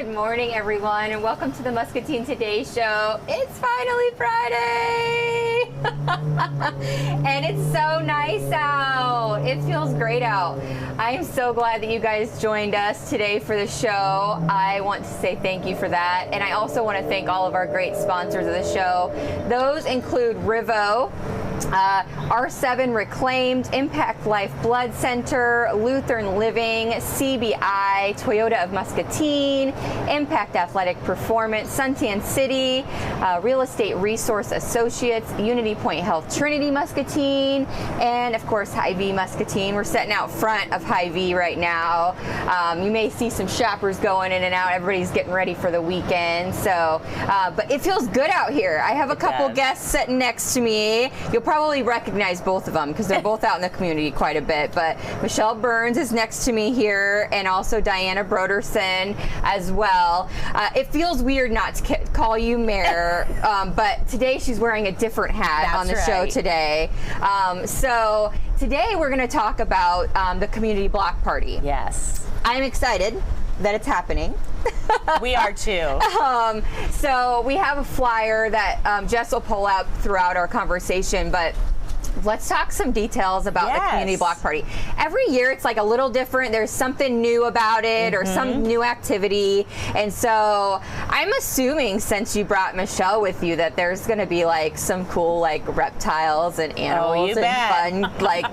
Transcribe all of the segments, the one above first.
Good morning, everyone, and welcome to the Muscatine Today Show. It's finally Friday! And it's so nice out. It feels great out. I am so glad that you guys joined us today for the show. I want to say thank you for that. And I also want to thank all of our great sponsors of the show. Those include Rivo, R7 Reclaimed, Impact Life Blood Center, Lutheran Living, CBI, Toyota of Muscatine, Impact Athletic Performance, Suntan City, Real Estate Resource Associates, Unity Point Health Trinity Muscatine, and of course Hy-Vee Muscatine. We're sitting out front of Hy-Vee right now. You may see some shoppers going in and out. Everybody's getting ready for the weekend. So, but it feels good out here. I have a couple guests sitting next to me. You'll probably recognize both of them because they're both out in the community quite a bit. But Michelle Berns is next to me here, and also Diana Broderson as well. It feels weird not to call you Mayor, but today she's wearing a different hat on the show today. So today we're going to talk about the community block party. Yes. I'm excited that it's happening. We are too. So we have a flyer that Jess will pull out throughout our conversation, but let's talk some details about the community block party. Every year it's like a little different. There's something new about it or some new activity. And so I'm assuming, since you brought Michelle with you, that there's going to be like some cool like reptiles and animals and fun like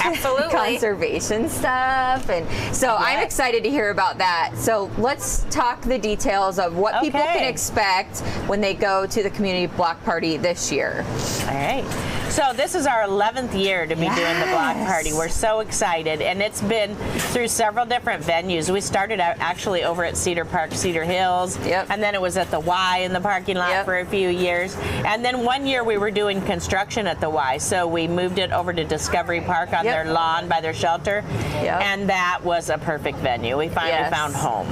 absolutely conservation stuff. And so I'm excited to hear about that. So let's talk the details of what people can expect when they go to the community block party this year. All right. So this is our 11th year to be doing the block party. We're so excited, and it's been through several different venues. We started out actually over at Cedar Park, Cedar Hills, and then it was at the Y in the parking lot for a few years. And then one year we were doing construction at the Y, so we moved it over to Discovery Park on their lawn by their shelter, and that was a perfect venue. We finally found home.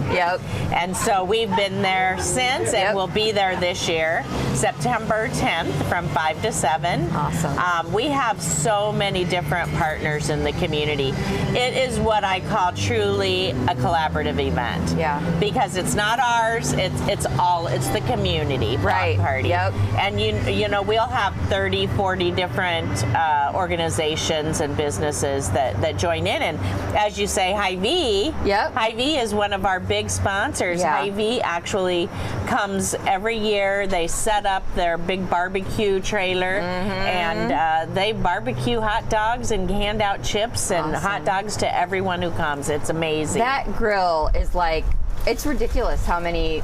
And so we've been there since, and we'll be there this year, September 10th from 5 to 7. Awesome. We have so many different partners in the community. It is what I call truly a collaborative event. Because it's not ours, it's the community block party. And you know, we'll have 30, 40 different organizations and businesses that join in. And as you say, Hy-Vee, Hy-Vee is one of our big sponsors. Hy-Vee actually comes every year. They set up their big barbecue trailer, and they barbecue hot dogs and hand out chips and hot dogs to everyone who comes. It's amazing. That grill is like, it's ridiculous how many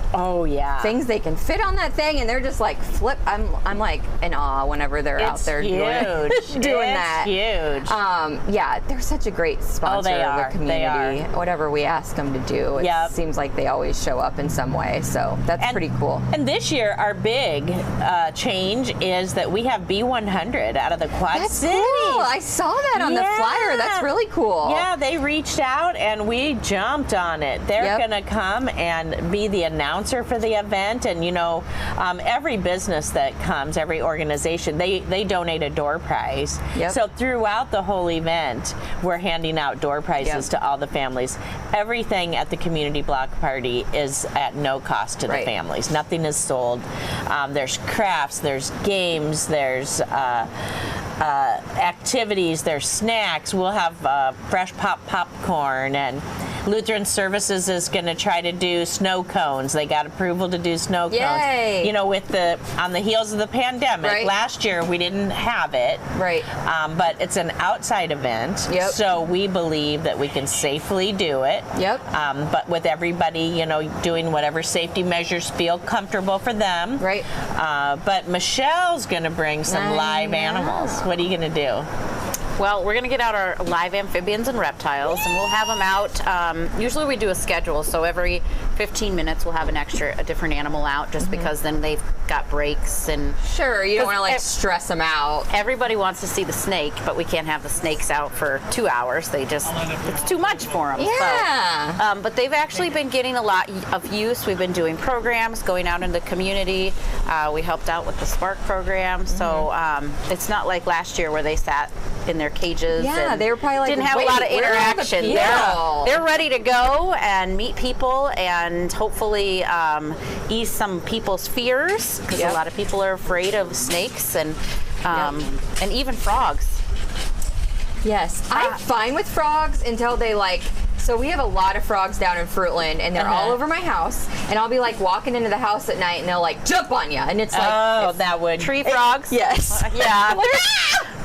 things they can fit on that thing, and they're just like flip. I'm like in awe whenever they're out there doing that. Huge. Yeah, they're such a great sponsor of the community. Whatever we ask them to do, it seems like they always show up in some way. So that's pretty cool. And this year, our big change is that we have B100 out of the Quad City. Cool. I saw that on the flyer. That's really cool. Yeah, they reached out and we jumped on it. They're going to come and be the announcer for the event. And you know, every business that comes, every organization, they donate a door prize. So throughout the whole event, we're handing out door prizes to all the families. Everything at the community block party is at no cost to the families. Nothing is sold. There's crafts, there's games, there's activities, there's snacks. We'll have fresh popcorn, and Lutheran Services is going to try to do snow cones. They got approval to do snow cones. You know, with on the heels of the pandemic, last year we didn't have it. But it's an outside event, so we believe that we can safely do it. But with everybody, you know, doing whatever safety measures feel comfortable for them. But Michelle's going to bring some live animals. What are you going to do? Well, we're going to get out our live amphibians and reptiles, and we'll have them out. Usually we do a schedule, so every 15 minutes we'll have a different animal out, just because then they've got breaks. And sure, you don't want to like stress them out. Everybody wants to see the snake, but we can't have the snakes out for 2 hours. It's too much for them. So, but they've actually been getting a lot of use. We've been doing programs, going out in the community. We helped out with the Spark program, so it's not like last year where they sat in their cages. Yeah, and they were probably like, didn't have a lot of where are all the interaction. people? They're ready to go and meet people and hopefully ease some people's fears, because a lot of people are afraid of snakes and even frogs. Yes, I'm fine with frogs until they so we have a lot of frogs down in Fruitland, and they're all over my house, and I'll be walking into the house at night and they'll jump on you, and it's that would tree frogs. Yes. Yeah.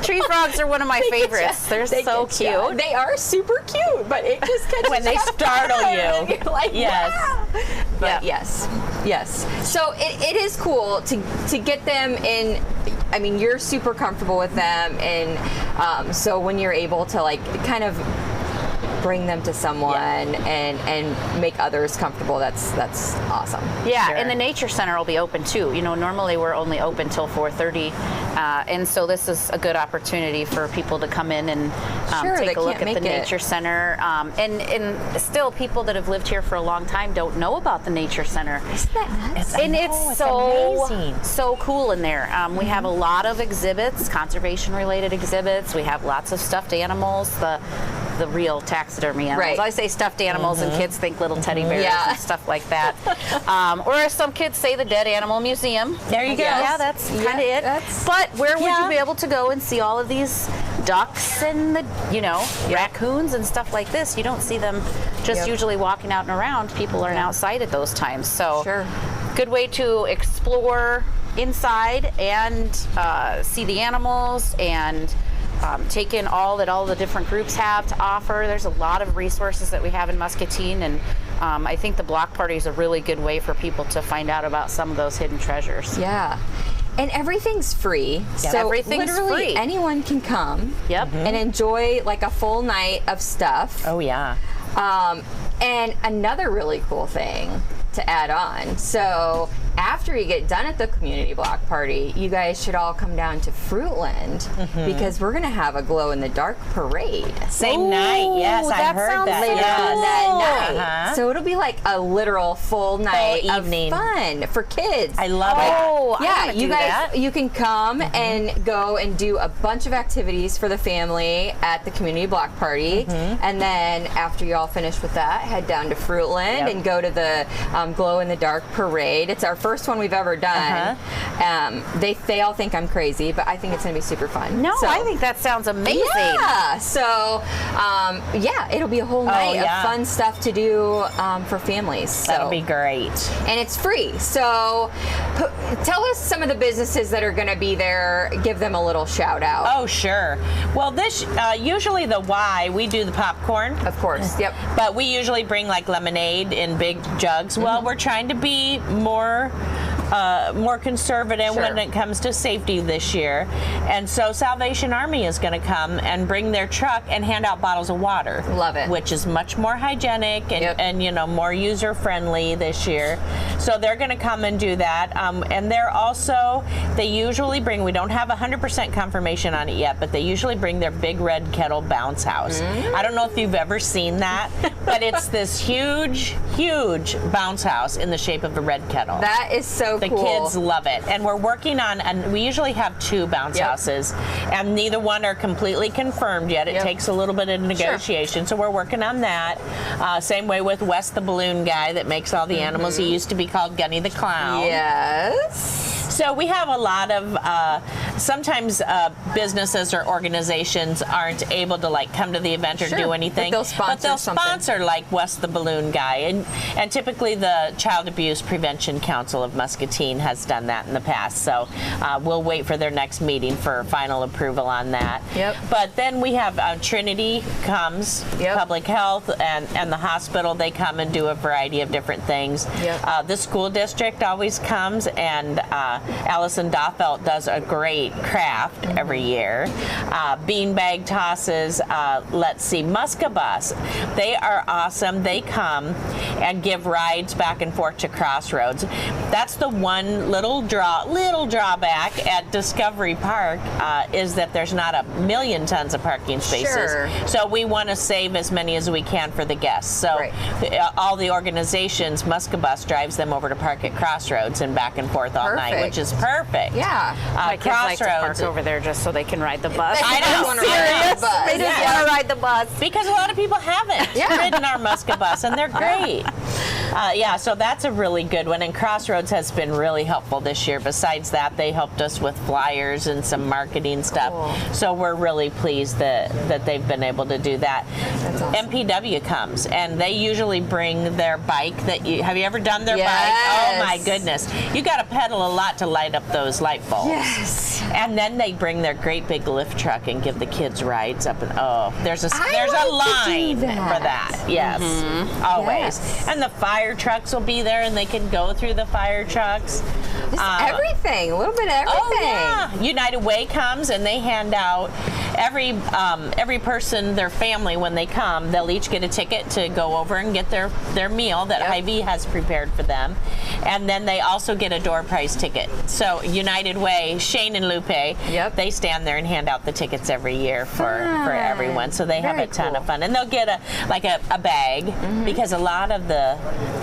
Tree frogs are one of my favorites. They're so cute. You. They are super cute, but it just catches when they startle you. And you're like, yes. Wow. But yes. So it is cool to get them in. I mean, you're super comfortable with them, and so when you're able to kind of bring them to someone and make others comfortable, that's awesome. Yeah, and the nature center will be open too. Normally we're only open till 4:30, and so this is a good opportunity for people to come in and take a look at the nature center. And still, people that have lived here for a long time don't know about the nature center. Isn't that nuts? It's so cool in there. We have a lot of exhibits, conservation-related exhibits. We have lots of stuffed animals. The real taxidermy animals. Right. I say stuffed animals and kids think little teddy bears and stuff like that. Or as some kids say, the Dead Animal Museum. There you go. Yeah, that's kind of it. But where would you be able to go and see all of these ducks and the raccoons and stuff like this? You don't see them just usually walking out and around. People aren't outside at those times. So good way to explore inside and see the animals and take in all the different groups have to offer. There's a lot of resources that we have in Muscatine, and I think the block party is a really good way for people to find out about some of those hidden treasures. Yeah. And everything's free. Yep. So Everything's literally free. anyone can come and enjoy a full night of stuff. Oh, yeah. And another really cool thing to add on. So after you get done at the community block party, you guys should all come down to Fruitland because we're going to have a glow-in-the-dark parade. Same night, yes, I heard that. Later on that night. So it'll be a literal full night of evening. Fun for kids. I love it. Yeah, you guys, you can come and go and do a bunch of activities for the family at the community block party, and then after you all finish with that, head down to Fruitland and go to the glow-in-the-dark parade. It's our first one we've ever done. They all think I'm crazy, but I think it's going to be super fun. No, I think that sounds amazing. Yeah. So, it'll be a whole night of fun stuff to do for families. So. That'll be great. And it's free. So, tell us some of the businesses that are going to be there. Give them a little shout out. Oh, sure. Well, this usually the Y, we do the popcorn. Of course. Yep. But we usually bring lemonade in big jugs. Well, we're trying to be more conservative when it comes to safety this year, and so Salvation Army is going to come and bring their truck and hand out bottles of water. Love it. Which is much more hygienic and more user friendly this year. So they're going to come and do that, and they usually bring. We don't have 100% confirmation on it yet, but they usually bring their big red kettle bounce house. I don't know if you've ever seen that, but it's this huge bounce house in the shape of a red kettle. That is so the cool. kids love it. And we're working on, and we usually have 2 bounce houses, and neither one are completely confirmed yet. It takes a little bit of negotiation, so we're working on that. Same way with Wes the Balloon Guy that makes all the animals. He used to be called Gunny the Clown. Yes. So we have a lot of, sometimes businesses or organizations aren't able to come to the event or do anything. But they'll sponsor like Wes the Balloon Guy. And typically the Child Abuse Prevention Council of Muscatine has done that in the past. So we'll wait for their next meeting for final approval on that. But then we have Trinity comes, Public Health and the hospital. They come and do a variety of different things. The school district always comes, and Allison Dothelt does a great craft every year. Beanbag tosses. Let's see, Muscabus. They are awesome. They come and give rides back and forth to Crossroads. That's the one little drawback at Discovery Park is that there's not 1 million tons of parking spaces. So we want to save as many as we can for the guests. So all the organizations, Muscabus drives them over to park at Crossroads and back and forth all night, which which is perfect. Yeah. My kids like to park Crossroads. over there just so they can ride the bus. I know. wanna ride the bus. They just want to ride the bus. Because a lot of people haven't ridden our Musca bus, and they're great. So that's a really good one. And Crossroads has been really helpful this year. Besides that, they helped us with flyers and some marketing stuff. Cool. So we're really pleased that they've been able to do that. That's awesome. MPW comes, and they usually bring their bike. Have you ever done their Yes. bike? Oh my goodness! You got to pedal a lot to light up those light bulbs. Yes. And then they bring their great big lift truck and give the kids rides up, and there's a line for that. Yes, always. Yes. And the fire trucks will be there, and they can go through the fire trucks. Everything, a little bit of everything. Oh yeah. United Way comes, and they hand out every person, their family, when they come, they'll each get a ticket to go over and get their meal that Hy-Vee has prepared for them, and then they also get a door prize ticket. So United Way, Shane and Lupe, they stand there and hand out the tickets every year for everyone. So they have a ton of fun, and they'll get a bag because a lot of the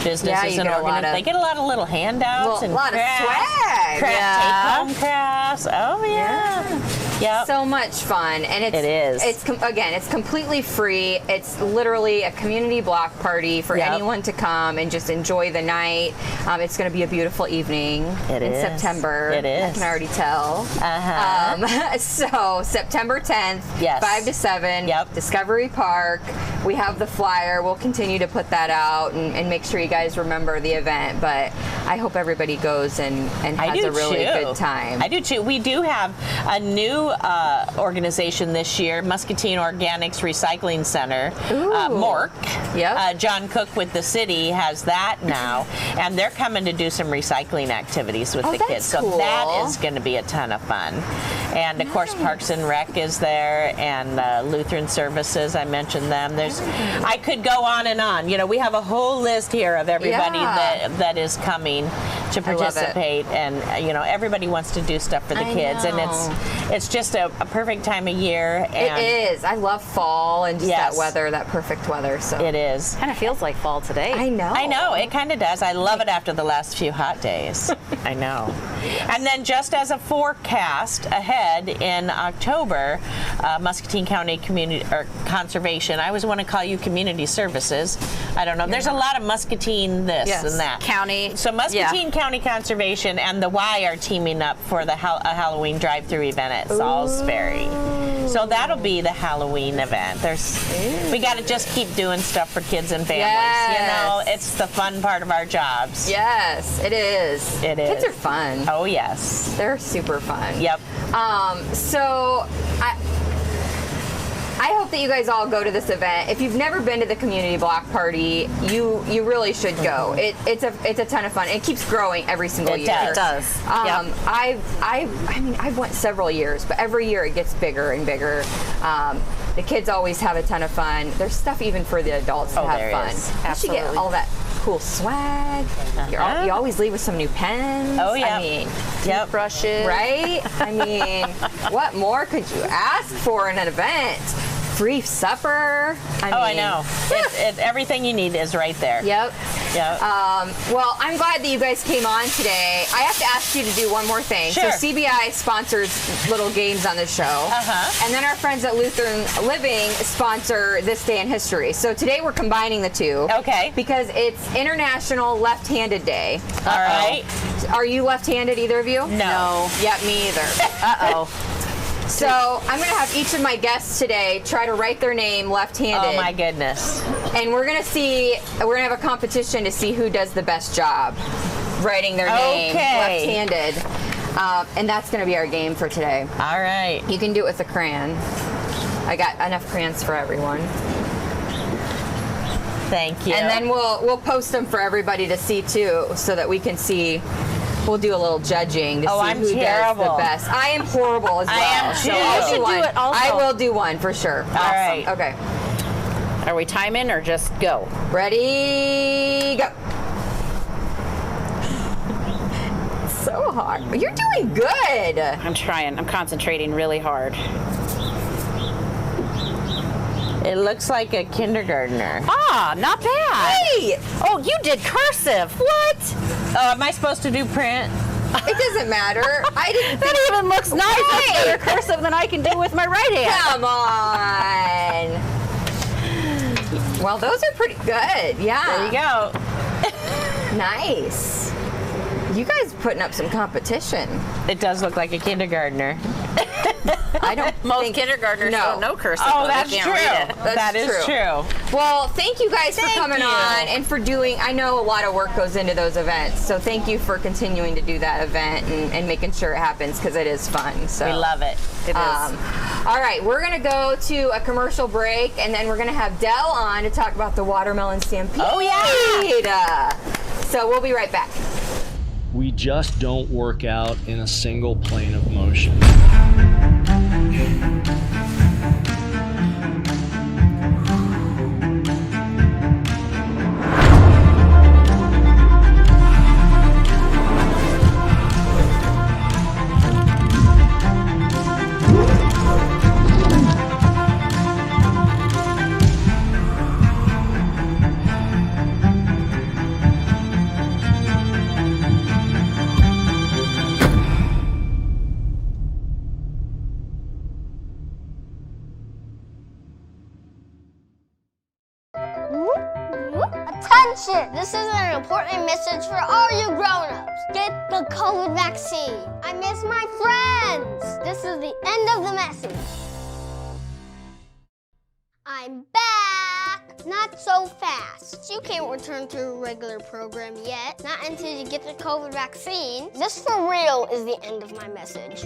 businesses and organizations, they get a lot of little handouts and a lot crafts, of swag. take-home crafts. Oh yeah. Yep. So much fun, and it is. It's completely free. It's literally a community block party for anyone to come and just enjoy the night. It's going to be a beautiful evening in September. It is. I can already tell. So September 10th, 5 to 7, Discovery Park. We have the flyer. We'll continue to put that out and make sure you guys remember the event. But I hope everybody goes and has a really good time. I do too. We do have a new organization this year, Muscatine Organics Recycling Center, MORC. John Cook with the city has that now, and they're coming to do some recycling activities with the kids. So that is going to be a ton of fun. And of course, Parks and Rec is there, and Lutheran Services. I mentioned them. I could go on and on. You know, we have a whole list here of everybody that is coming to participate, and everybody wants to do stuff for the kids, and it's just a perfect time of year. And it is. I love fall and just that weather, that perfect weather. So it is. Kind of feels like fall today. I know. I know. It kind of does. I love it after the last few hot days. I know. And then just as a forecast ahead in October, Muscatine County Community Conservation. I always want to call you Community Services. I don't know. There's a lot of Muscatine this and that. County. So Muscatine County Conservation and the Y are teaming up for the Halloween drive-through event at Salisbury. So that'll be the Halloween event. We got to just keep doing stuff for kids and families. Yes. You know, it's the fun part of our jobs. Yes, it is. It is. Kids are fun. Oh yes. They're super fun. Yep. So I hope that you guys all go to this event. If you've never been to the community block party, you really should go. It's a ton of fun. It keeps growing every single year. It does. I've went several years, but every year it gets bigger and bigger. The kids always have a ton of fun. There's stuff even for the adults to have fun. Absolutely. You get all that cool swag. You always leave with some new pens. Oh yeah. I mean, brushes. right? I mean, what more could you ask for in an event? Free supper. I know. Everything you need is right there. Yep. Well, I'm glad that you guys came on today. I have to ask you to do one more thing. Sure. So CBI sponsors little games on the show. And then our friends at Lutheran Living sponsor This Day in History. So today we're combining the two. Okay. Because it's International Left-Handed Day. All right. Are you left-handed, either of you? No. Yeah, me either. So I'm going to have each of my guests today try to write their name left-handed. Oh my goodness. And we're going to have a competition to see who does the best job writing their name left-handed. And that's going to be our game for today. All right. You can do it with a crayon. I got enough crayons for everyone. Thank you. And then we'll post them for everybody to see too, so that we can see. We'll do a little judging to see who does the best. I am horrible as well. I am too. So I'll You should do it also. I will do one for sure. All right. Okay. Are we timing or just go? Ready, go. So hard. You're doing good. I'm trying. I'm concentrating really hard. It looks like a kindergartner. Ah, not bad. Hey! Oh, you did cursive. What? Oh, am I supposed to do print? It doesn't matter. I didn't. That even looks nice. That's better cursive than I can do with my right hand. Come on. Well, those are pretty good. Yeah. There you go. Nice. You guys putting up some competition. It does look like a kindergartner. I don't Most think kindergartners don't know cursive. Oh, but that's they can't true. read it. That is true. Well, thank you guys for coming you. on and for doing, I know a lot of work goes into those events, so thank you for continuing to do that event and making sure it happens because it is fun. So We love it. It is. all right, we're going to go to a commercial break and then we're going to have Dell on to talk about the Watermelon Stampede. Oh, yeah. So we'll be right back. We just don't work out in a single plane of motion. Attention! This is an important message for all you grown-ups. Get the COVID vaccine. I miss my friends. This is the end of the message. I'm back. Not so fast. You can't return to a regular program yet. Not until you get the COVID vaccine. This for real is the end of my message.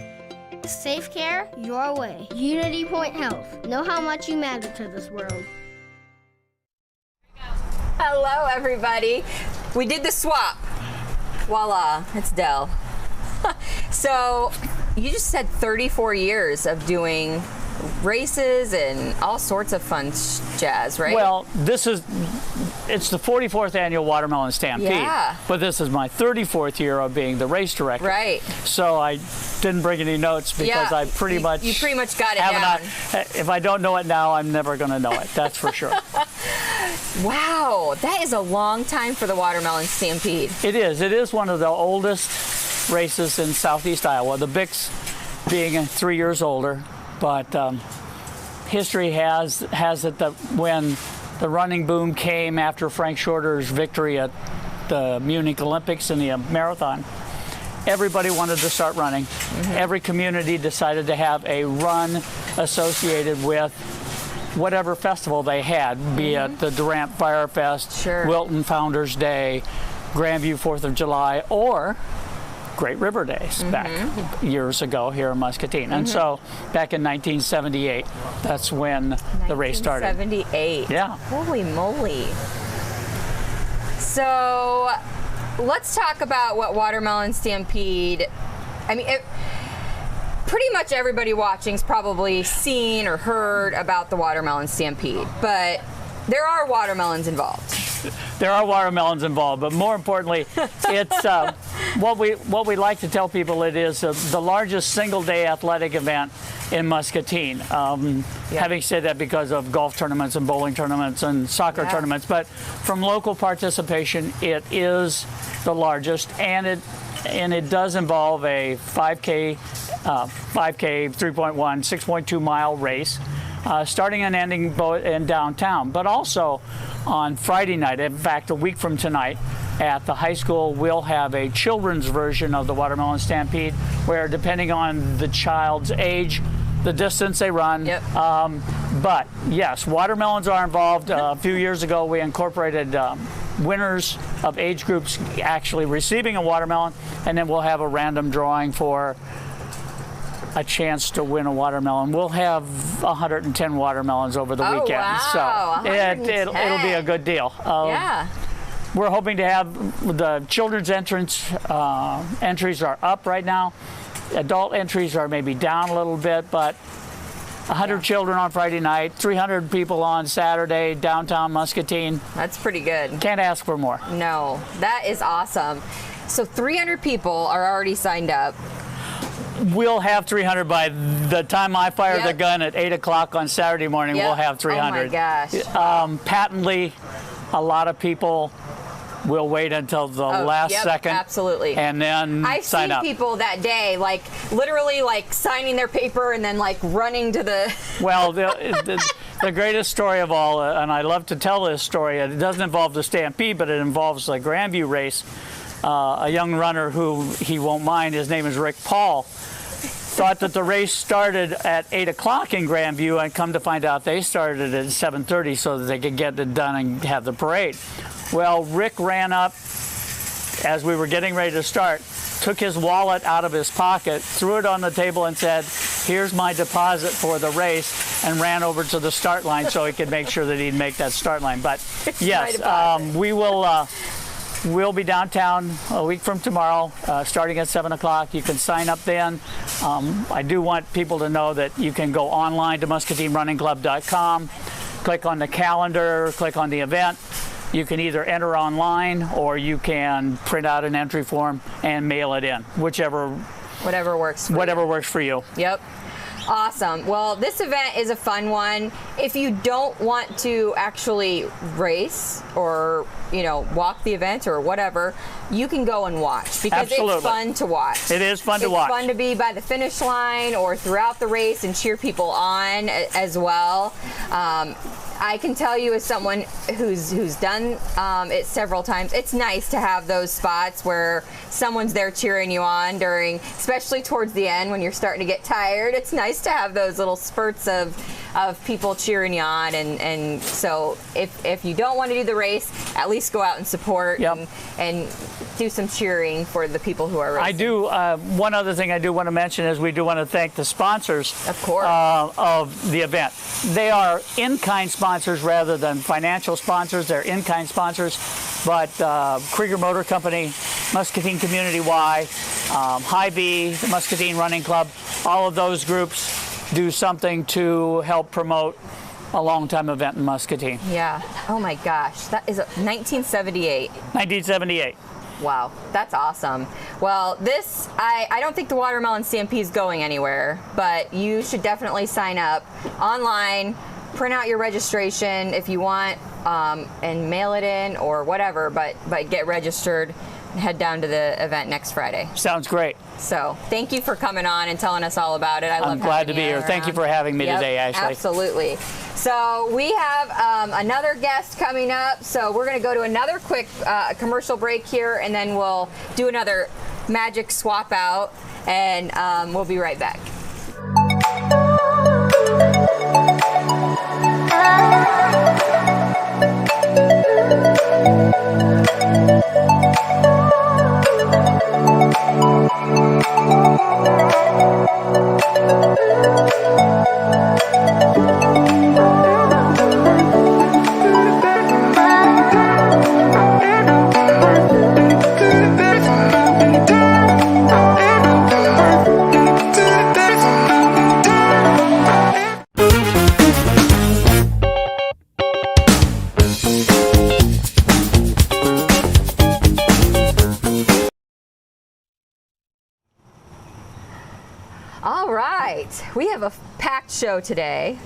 Safe care, your way. Unity Point Health. Know how much you matter to this world. Hello, everybody. We did the swap. Voila, it's Dell. So, you just said 34 years of doing races and all sorts of fun jazz, right? Well, it's the 44th annual Watermelon Stampede, Yeah. but this is my 34th year of being the race director. Right. So I didn't bring any notes because I pretty much You pretty much got it haven't down. if I don't know it now, I'm never going to know it. That's for sure. Wow, that is a long time for the Watermelon Stampede. It is. It is one of the oldest races in southeast Iowa. The Bix being 3 years older, but history has it that when the running boom came after Frank Shorter's victory at the Munich Olympics in the marathon, everybody wanted to start running. Mm-hmm. Every community decided to have a run associated with whatever festival they had, be it the Durant Fire Fest, Wilton Founders Day, Grandview 4th of July, or Great River Days back years ago here in Muscatine. And so back in 1978, that's when the race started. 1978. Yeah. Holy moly. So let's talk about what Watermelon Stampede, I mean, pretty much everybody watching's probably seen or heard about the Watermelon Stampede, but there are watermelons involved. There are watermelons involved, but more importantly, it's what we like to tell people. It is the largest single-day athletic event in Muscatine. Having said that, because of golf tournaments and bowling tournaments and soccer tournaments, but from local participation, it is the largest, and it does involve a 5K, 3.1, 6.2 mile race. Starting and ending in downtown, but also on Friday night, in fact, a week from tonight, at the high school, we'll have a children's version of the Watermelon Stampede, where depending on the child's age, the distance they run. Yep. But yes, watermelons are involved. A few years ago, we incorporated winners of age groups actually receiving a watermelon, and then we'll have a random drawing for a chance to win a watermelon. We'll have 110 watermelons over the weekend. Wow. So it'll be a good deal. We're hoping to have the children's entries are up right now. Adult entries are maybe down a little bit, but 100 children on Friday night, 300 people on Saturday, downtown Muscatine. That's pretty good. Can't ask for more. No, that is awesome. So 300 people are already signed up. We'll have 300 by the time I fire the gun at 8 o'clock on Saturday morning. We'll have 300. Oh my gosh. Patently, a lot of people we'll wait until the last second. Absolutely. And then I've sign seen up. people that day, like literally like signing their paper and then like running to the. Well, the greatest story of all, and I love to tell this story, it doesn't involve the Stampede, but it involves the Grandview race. A young runner who he won't mind, his name is Rick Paul, thought that the race started at 8 o'clock in Grandview, and come to find out they started at 7:30 so that they could get it done and have the parade. Well, Rick ran up as we were getting ready to start, took his wallet out of his pocket, threw it on the table and said, "Here's my deposit for the race," and ran over to the start line so he could make sure that he'd make that start line. But yes, we'll be downtown a week from tomorrow, starting at 7 o'clock. You can sign up then. I do want people to know that you can go online to muscatinerunningclub.com, click on the calendar, click on the event. You can either enter online or you can print out an entry form and mail it in, Whatever works for you. Yep. Awesome. Well, this event is a fun one. If you don't want to actually race or, walk the event or whatever, you can go and watch because it's fun to watch. It is fun to watch. It's fun to be by the finish line or throughout the race and cheer people on as well. I can tell you as someone who's done it several times, it's nice to have those spots where someone's there cheering you on especially towards the end when you're starting to get tired. It's nice to have those little spurts of people cheering you on. And so if you don't want to do the race, at least go out and support and do some cheering for the people who are racing. I do. One other thing I do want to mention is we do want to thank the sponsors of course. Of the event. They are in-kind sponsors rather than financial sponsors. They're in-kind sponsors. But Krieger Motor Company, Muscatine Community Y, Hy-Vee, the Muscatine Running Club, all of those groups do something to help promote a long-time event in Muscatine. Yeah. Oh my gosh. That is 1978. 1978. Wow, that's awesome. Well, I don't think the Watermelon Stampede is going anywhere, but you should definitely sign up online, print out your registration if you want, and mail it in or whatever, but get registered and head down to the event next Friday. Sounds great. So thank you for coming on and telling us all about it. I'm glad to be here. Thank you for having me today, Ashley. Absolutely. So we have another guest coming up. So we're going to go to another quick commercial break here, and then we'll do another magic swap out, and we'll be right back. All right, we have a packed show today.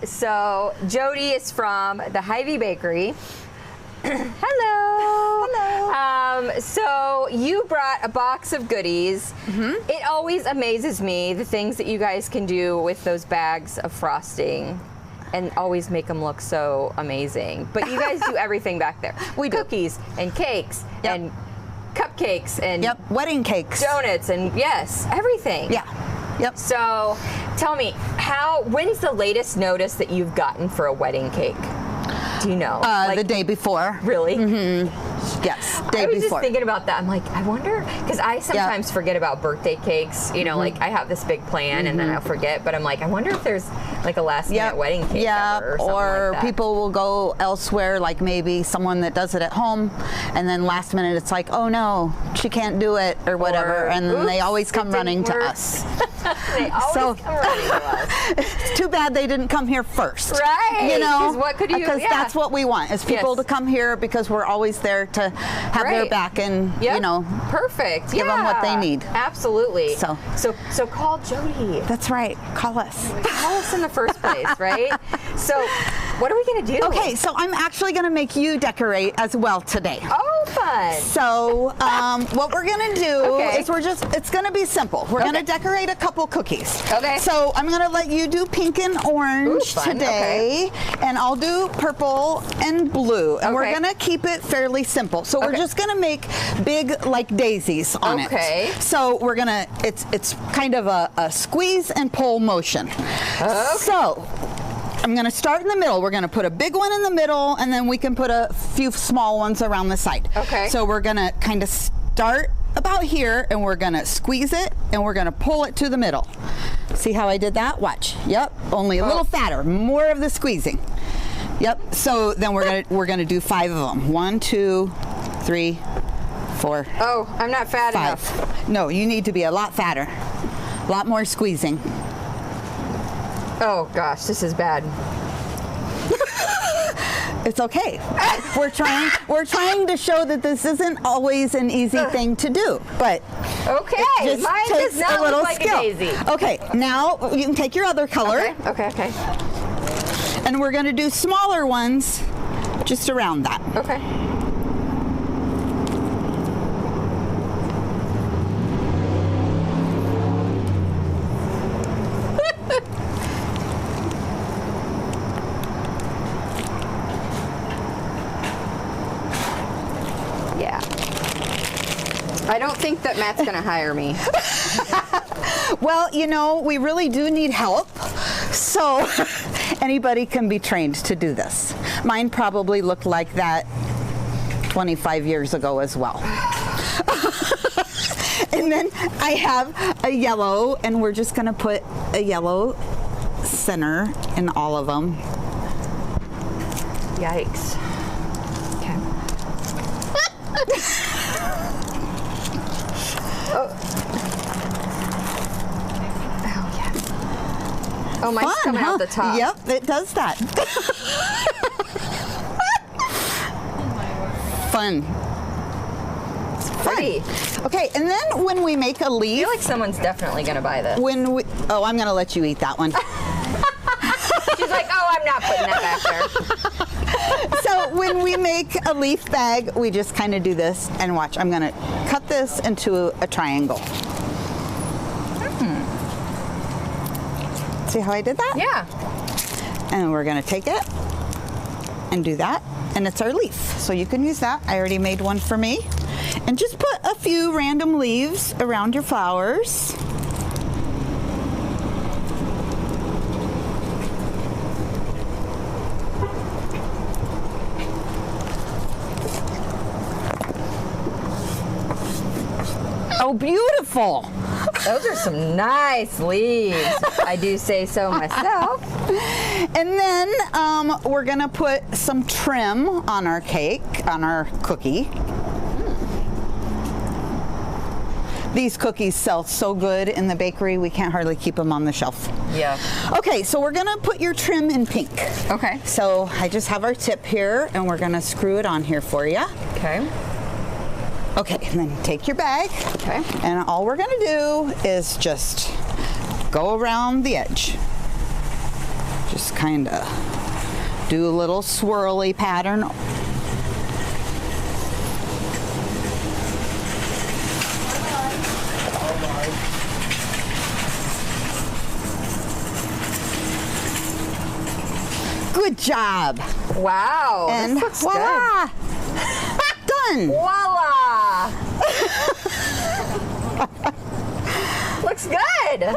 So Jody is from the Hy-Vee Bakery. Hello. Hello. So you brought a box of goodies. Mm-hmm. It always amazes me the things that you guys can do with those bags of frosting and always make them look so amazing. But you guys do everything back there. We do. Cookies and cakes and cupcakes and wedding cakes, donuts, and yes, everything. Yep. So tell me, when's the latest notice that you've gotten for a wedding cake? Do you know? The day before. Really? Mm-hmm. Yes, day before. I was just thinking about that. I'm like, I wonder, because I sometimes forget about birthday cakes. You know, like I have this big plan and then I'll forget. But I'm like, I wonder if there's like a last minute wedding cake ever or something or like that. people will go elsewhere, like maybe someone that does it at home, and then last minute it's like, oh no, she can't do it or whatever, and then they always come running to us. They always come running to us. It's too bad they didn't come here first. Right. You know, 'Cause what could you? Because that's what we want, is people to come here, because we're always there to have their back and you know, perfect. Give them what they need. Absolutely. So call Jody. That's right. Call us. Call us in the first place, right? So What are we gonna do? Okay, so I'm actually gonna make you decorate as well today. Oh, fun. So what we're gonna do is it's gonna be simple. We're gonna decorate a couple cookies. Okay. So I'm gonna let you do pink and orange today, and I'll do purple and blue. And we're gonna keep it fairly simple. So we're just gonna make big like daisies on it. Okay. So we're gonna, it's kind of a squeeze and pull motion. Okay. So I'm gonna start in the middle. We're gonna put a big one in the middle, and then we can put a few small ones around the side. Okay. So we're gonna kind of start about here, and we're gonna squeeze it, and we're gonna pull it to the middle. See how I did that? Watch. Yep. Only a little fatter. More of the squeezing. Yep. So then we're gonna do 5 of them. 1, 2, 3, 4. Oh, I'm not fat 5. enough. No, you need to be a lot fatter. A lot more squeezing. Oh gosh, this is bad. It's okay. We're trying to show that this isn't always an easy thing to do, but okay, mine does not look like a daisy. Okay, now you can take your other color. Okay. And we're going to do smaller ones just around that. Okay. Yeah. I don't think that Matt's going to hire me. Well, you know, we really do need help. So anybody can be trained to do this. Mine probably looked like that 25 years ago as well. And then I have a yellow, and we're just going to put a yellow center in all of them. Yikes. Okay. Oh, mine's coming out the top. Yep, it does that. Fun. It's pretty. Okay, and then when we make a leaf, I feel like someone's definitely gonna buy this. I'm gonna let you eat that one. She's like, oh, I'm not putting that back there. So when we make a leaf bag, we just kind of do this, and watch. I'm gonna cut this into a triangle. See how I did that? Yeah. And we're gonna take it and do that, and it's our leaf. So you can use that. I already made one for me. And just put a few random leaves around your flowers. Oh, beautiful. Those are some nice leaves. I do say so myself. And then we're gonna put some trim on our cake, on our cookie. These cookies sell so good in the bakery, we can't hardly keep them on the shelf. Yeah. Okay, so we're gonna put your trim in pink. Okay. So I just have our tip here, and we're gonna screw it on here for you. Okay. Okay, and then take your bag. Okay. And all we're gonna do is just go around the edge. Just kind of do a little swirly pattern. Good job. Wow. And this looks voila. Done. Voila. Looks good.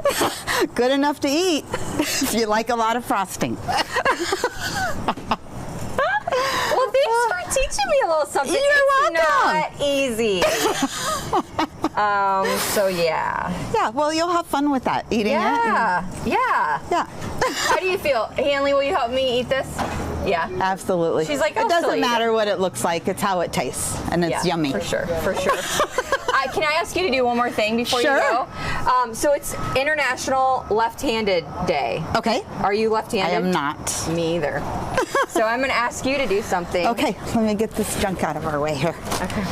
Good enough to eat if you like a lot of frosting. Well, thanks for teaching me a little something. You're welcome. Not easy. So yeah. Yeah, well, you'll have fun with that, eating it. Yeah. Yeah. How do you feel? Hanley, will you help me eat this? Yeah. Absolutely. She's like, it I'll still doesn't eat matter it. what it looks like, it's how it tastes, and it's yummy. For sure. Can I ask you to do one more thing before you go? So it's International Left-Handed Day. Okay. Are you left-handed? I am not. Me either. So I'm going to ask you to do something. Okay, let me get this junk out of our way here. Okay.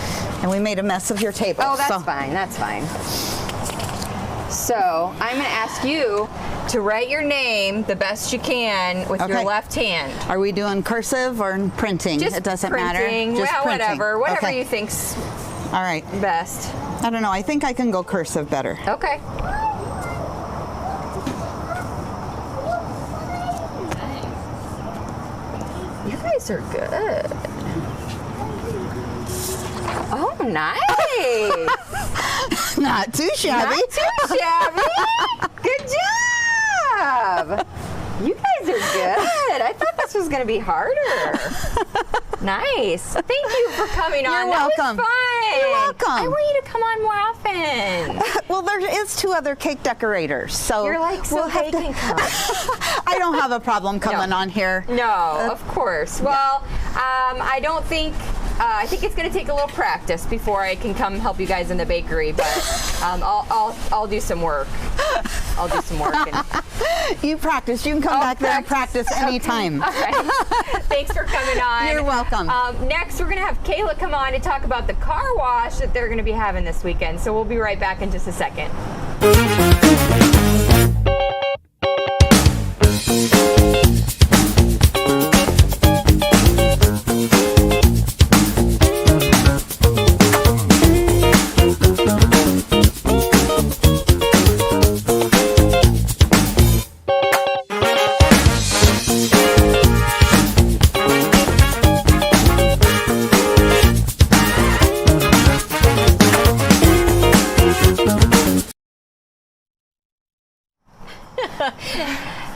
And we made a mess of your table. Oh, that's fine. That's fine. So I'm going to ask you to write your name the best you can with your left hand. Are we doing cursive or printing? Just it doesn't printing. matter. Just well, printing. whatever you think's all right. best. I don't know. I think I can go cursive better. Okay. You guys are good. Oh, nice. Not too shabby. Not too shabby. Good job. You guys are good. I thought this was going to be harder. Nice. Thank you for coming on. You're welcome. That was fun. You're welcome. I want you to come on more often. Well, there is 2 other cake decorators, so You're like, so they can come. I don't have a problem coming on here. No, of course. Well, I don't think. I think it's going to take a little practice before I can come help you guys in the bakery, but I'll do some work. I'll do some work. You practice. You can come back there and practice anytime. All right. Thanks for coming on. You're welcome. Next, we're going to have Kayla come on to talk about the car wash that they're going to be having this weekend. So we'll be right back in just a second.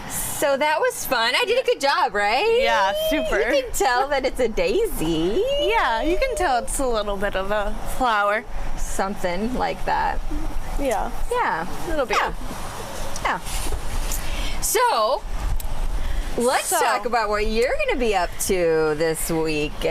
So that was fun. I did a good job, right? Yeah, super. You can tell that it's a daisy. Yeah, you can tell it's a little bit of a flower. Something like that. Yeah. Yeah. A little bit. Yeah. So, let's talk about what you're going to be up to this weekend.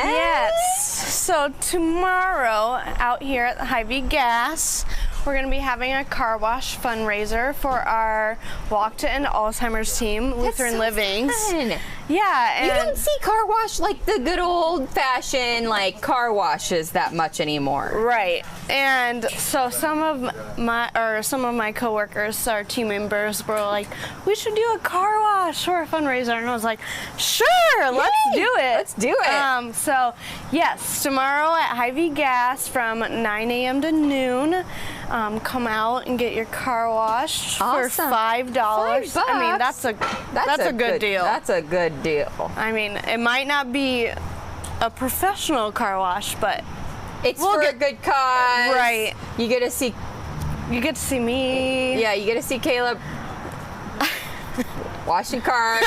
Yes. So tomorrow out here at the Hy-Vee Gas, we're going to be having a car wash fundraiser for our Walk to End Alzheimer's team, Lutheran Living. Fun. Yeah, and you don't see car wash like the good old-fashioned like car washes that much anymore. right. And so some of my coworkers, our team members, were like, "We should do a car wash for a fundraiser," and I was like, "Sure, let's do it. Let's do it." So yes, tomorrow at Hy-Vee Gas from 9 a.m. to noon. Come out and get your car washed for Awesome. $5. $5. I mean, that's a good deal. That's a good deal. I mean, it might not be a professional car wash, but It's for a good cause. Right. You get to see. You get to see me. Yeah, you get to see Kayla washing cars.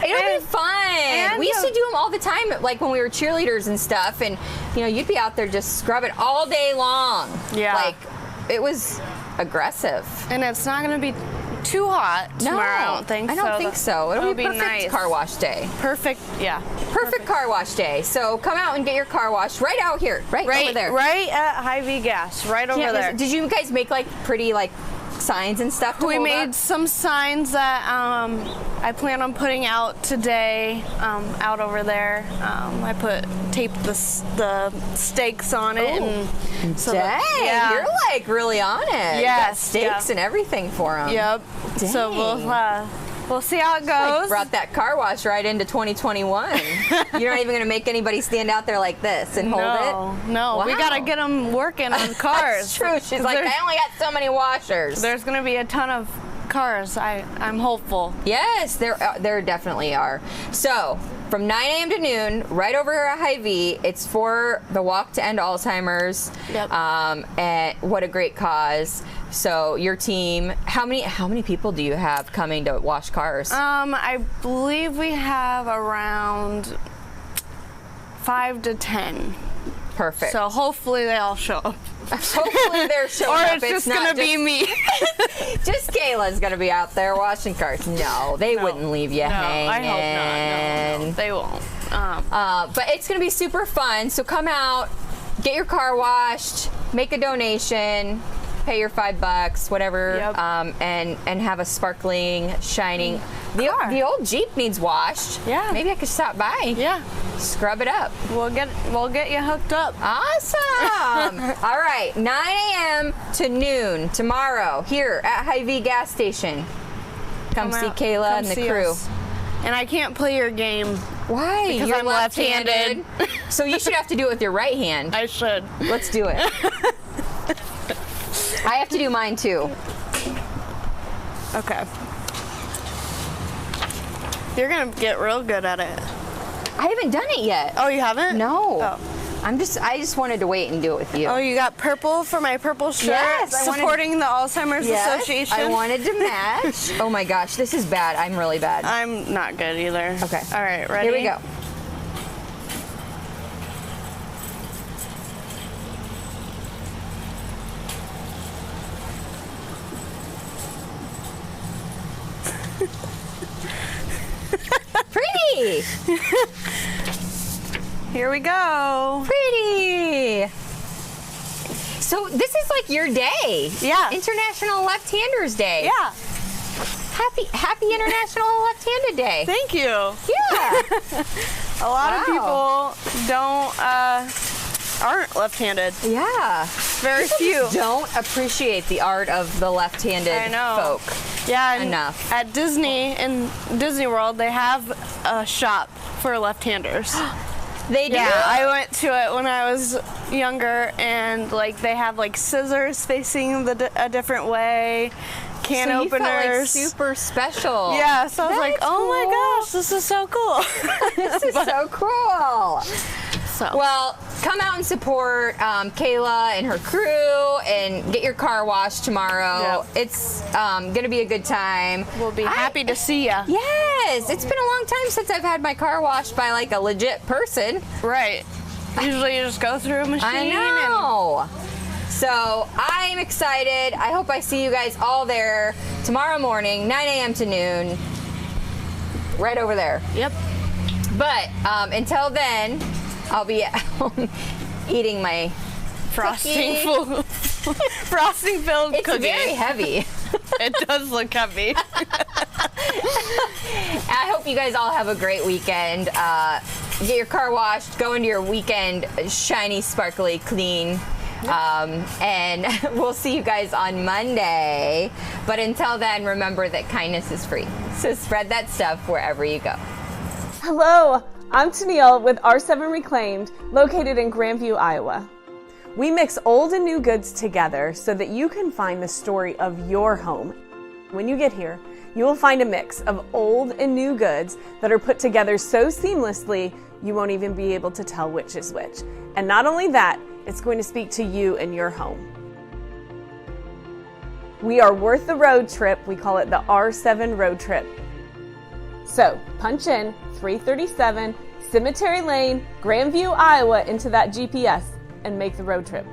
It'll be fun. We used to do them all the time, like when we were cheerleaders and stuff, and you'd be out there just scrubbing all day long. Yeah. Like it was aggressive. And it's not going to be too hot tomorrow, I don't think. I don't think so. It'll be perfect nice. car wash day. Perfect, yeah. Perfect car wash day. So come out and get your car washed right out here, right over there. Right at Hy-Vee Gas, right over there. Did you guys make like pretty like signs and stuff to We hold made up? some signs that I plan on putting out today out over there. I taped the stakes on it. And so Dang, you're like really on it. Yes, You got stakes yeah. and everything for them. Yep. Dang. So we'll see how it goes. Like brought that car wash right into 2021. You're not even going to make anybody stand out there like this and hold it? No, we Wow. got to get them working on cars. That's true. She's like, I only got so many washers. There's going to be a ton of cars. I'm hopeful. Yes, there definitely are. So, from 9 a.m. to noon, right over here at Hy-Vee, it's for the Walk to End Alzheimer's. Yep. And what a great cause. So, your team, how many people do you have coming to wash cars? I believe we have around 5 to 10. Perfect. So hopefully they all show up. Hopefully they're showing Or up. it's just going to be me. Just Kayla's going to be out there washing cars. No, they wouldn't leave you hanging. I hope not. No, they won't. But it's going to be super fun. So come out, get your car washed, make a donation, pay your $5, whatever, Yep. and have a sparkling, shining. The old Jeep needs washed. Yeah. Maybe I could stop by. Yeah. Scrub it up. We'll get you hooked up. Awesome. All right, 9 a.m. to noon tomorrow here at Hy-Vee gas station. Come see out. Kayla Come and the see crew. us. And I can't play your game. Why? Because You're I'm left-handed. So you should have to do it with your right hand. I should. Let's do it. I have to do mine too. Okay. You're gonna get real good at it. I haven't done it yet. Oh, you haven't? No. Oh. I just wanted to wait and do it with you. Oh, you got purple for my purple shirt? Yes, I wanted- supporting the Alzheimer's Yes, Association. I wanted to match. Oh my gosh, this is bad. I'm really bad. I'm not good either. Okay. All right, ready? Here we go. Pretty! Here we go. Pretty! So this is like your day. Yeah. International Left-Handers Day. Yeah. Happy International Left-Handed Day. Thank you. Yeah. A lot of Wow. people aren't left-handed. Yeah. Very few. Don't appreciate the art of the left-handed I know. folk. Yeah, and Enough. at Disney, in Disney World, they have a shop for left-handers. They do? Yeah, I went to it when I was younger, and like they have like scissors facing a different way, can so openers. You felt like super special. Yeah, so I was like, That's oh my cool. gosh, this is so cool. This is so cool. So. Well, come out and support Kayla and her crew and get your car washed tomorrow. Yep. It's going to be a good time. We'll be happy to see ya. Yes, it's been a long time since I've had my car washed by like a legit person. Right. Usually you just go through a machine. I know. So I'm excited. I hope I see you guys all there tomorrow morning, 9 a.m. to noon, right over there. Yep. But until then, I'll be at home eating my Frosting cookie. frosting filled It's cookie. very heavy. It does look heavy. I hope you guys all have a great weekend. Get your car washed, go into your weekend shiny, sparkly, clean. And we'll see you guys on Monday. But until then, remember that kindness is free. So spread that stuff wherever you go. Hello, I'm Tennille with R7 Reclaimed, located in Grandview, Iowa. We mix old and new goods together so that you can find the story of your home. When you get here, you will find a mix of old and new goods that are put together so seamlessly you won't even be able to tell which is which. And not only that, it's going to speak to you and your home. We are worth the road trip. We call it the R7 Road Trip. So punch in 337 Cemetery Lane, Grandview, Iowa into that GPS and make the road trip.